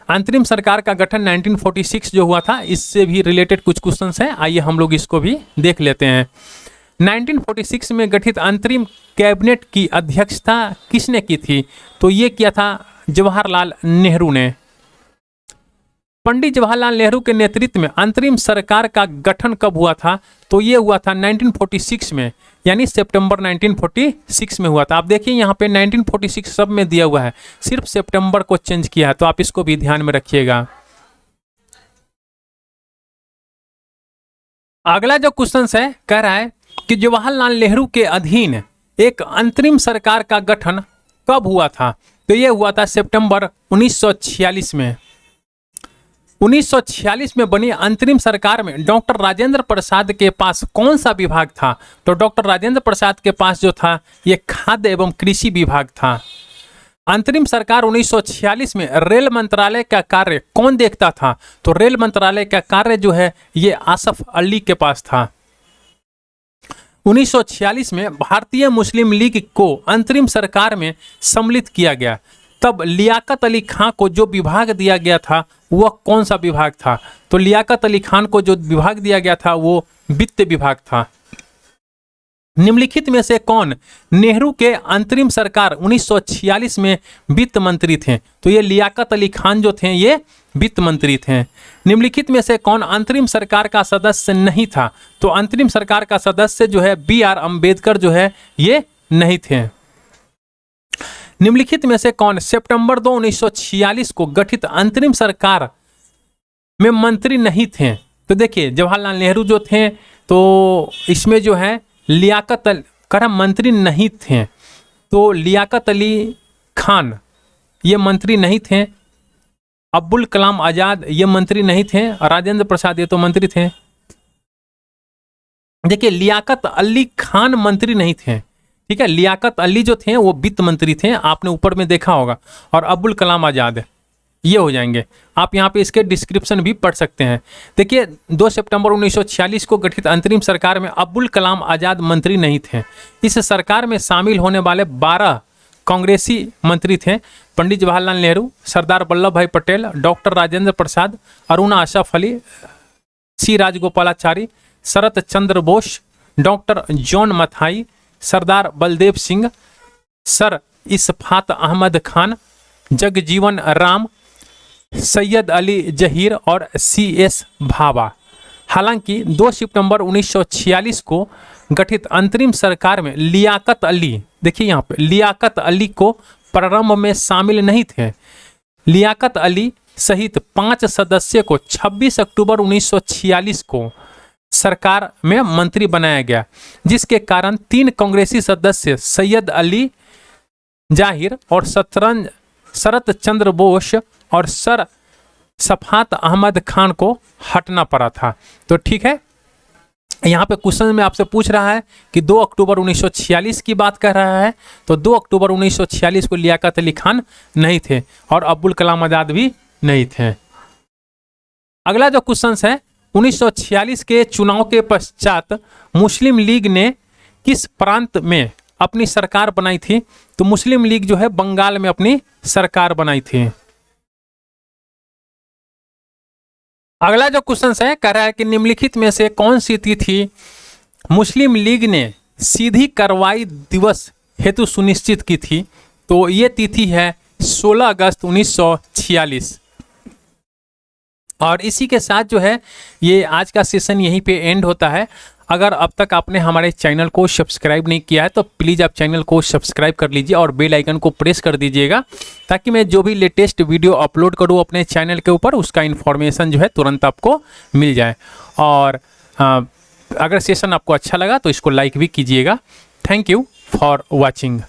Speaker 1: अंतरिम सरकार का गठन 1946 जो हुआ था, इससे भी रिलेटेड कुछ क्वेश्चंस हैं, आइए हम लोग इसको भी देख लेते हैं। 1946 में गठित अंतरिम कैबिनेट की अध्यक्षता किसने की थी, तो ये किया था जवाहरलाल नेहरू ने। पंडित जवाहरलाल नेहरू के नेतृत्व में अंतरिम सरकार का गठन कब हुआ था, तो ये हुआ था 1946 में, यानी सितंबर 1946 में हुआ था। आप देखिए यहाँ पे 1946 सब में दिया हुआ है, सिर्फ सितंबर को चेंज किया है, तो आप इसको भी ध्यान में रखिएगा। अगला जो क्वेश्चन है कह रहा है कि जवाहरलाल नेहरू के अधीन एक अंतरिम सरकार का गठन कब हुआ था, तो ये हुआ था सितंबर 1946 में। 1946 में बनी अंतरिम सरकार में डॉक्टर राजेंद्र प्रसाद के पास कौन सा विभाग था, तो डॉक्टर राजेंद्र प्रसाद के पास जो था ये खाद्य एवं कृषि विभाग था। अंतरिम सरकार 1946 में रेल मंत्रालय का कार्य कौन देखता था, तो रेल मंत्रालय का कार्य जो है ये आसफ अली के पास था। 1946 में भारतीय मुस्लिम लीग को अंतरिम सरकार में सम्मिलित किया गया, तब लियाकत अली खां को जो विभाग दिया गया था वह कौन सा विभाग था, तो लियाकत अली खान को जो विभाग दिया गया था वो वित्त विभाग था। निम्नलिखित में से कौन नेहरू के अंतरिम सरकार 1946 में वित्त मंत्री थे, तो ये लियाकत अली खान जो थे ये वित्त मंत्री थे। निम्नलिखित में से कौन अंतरिम सरकार का सदस्य नहीं था, तो अंतरिम सरकार का सदस्य जो है B.R. अम्बेडकर जो है ये नहीं थे। निम्नलिखित में से कौन सितंबर 2 1946 को गठित अंतरिम सरकार में मंत्री नहीं थे, तो देखिए जवाहरलाल नेहरू जो थे तो इसमें जो है लियाकत अली मंत्री नहीं थे, तो लियाकत अली खान ये मंत्री नहीं थे, अब्दुल कलाम आजाद ये मंत्री नहीं थे, राजेंद्र प्रसाद ये तो मंत्री थे। देखिए लियाकत अली खान मंत्री नहीं थे, ठीक है, लियाकत अली जो थे वो वित्त मंत्री थे, आपने ऊपर में देखा होगा, और अब्दुल कलाम आजाद ये हो जाएंगे। आप यहाँ पे इसके डिस्क्रिप्शन भी पढ़ सकते हैं। देखिए 2 सितंबर 1946 को गठित अंतरिम सरकार में अब्दुल कलाम आज़ाद मंत्री नहीं थे। इस सरकार में शामिल होने वाले 12 कांग्रेसी मंत्री थे। पंडित जवाहरलाल नेहरू, सरदार वल्लभ भाई पटेल, डॉक्टर राजेंद्र प्रसाद, अरुणा आसफ अली, सी राजगोपालाचारी, शरत चंद्र बोस, डॉक्टर जॉन मथाई, सरदार बलदेव सिंह, सर इस्फात अहमद खान, जगजीवन राम, सैयद अली जहीर और CS भाभा। हालांकि 2 सितंबर 1946 को गठित अंतरिम सरकार में लियाकत अली, देखिए यहाँ पे लियाकत अली को प्रारंभ में शामिल नहीं थे। लियाकत अली सहित 5 सदस्य को 26 अक्टूबर 1946 को सरकार में मंत्री बनाया गया, जिसके कारण 3 कांग्रेसी सदस्य सैयद अली जाहिर और शरत चंद्र बोस और सर सफात अहमद खान को हटना पड़ा था। तो ठीक है, यहाँ पे क्वेश्चन में आपसे पूछ रहा है कि 2 अक्टूबर 1946 की बात कर रहा है, तो 2 अक्टूबर 1946 को लियाकत अली खान नहीं थे और अब्दुल कलाम आज़ाद भी नहीं थे। अगला जो क्वेश्चन है, 1946 के चुनाव के पश्चात मुस्लिम लीग ने किस प्रांत में अपनी सरकार बनाई थी? तो मुस्लिम लीग जो है बंगाल में अपनी सरकार बनाई थी। अगला जो क्वेश्चन है, कह रहा है कि निम्नलिखित में से कौन सी तिथि मुस्लिम लीग ने सीधी कार्रवाई दिवस हेतु सुनिश्चित की थी? तो ये तिथि है 16 अगस्त 1946। और इसी के साथ जो है ये आज का सेशन यहीं पे एंड होता है। अगर अब तक आपने हमारे चैनल को सब्सक्राइब नहीं किया है तो प्लीज़ आप चैनल को सब्सक्राइब कर लीजिए और बेल आइकन को प्रेस कर दीजिएगा, ताकि मैं जो भी लेटेस्ट वीडियो अपलोड करूँ अपने चैनल के ऊपर उसका इन्फॉर्मेशन जो है तुरंत आपको मिल जाए। और अगर सेशन आपको अच्छा लगा तो इसको लाइक भी कीजिएगा। Thank you for watching.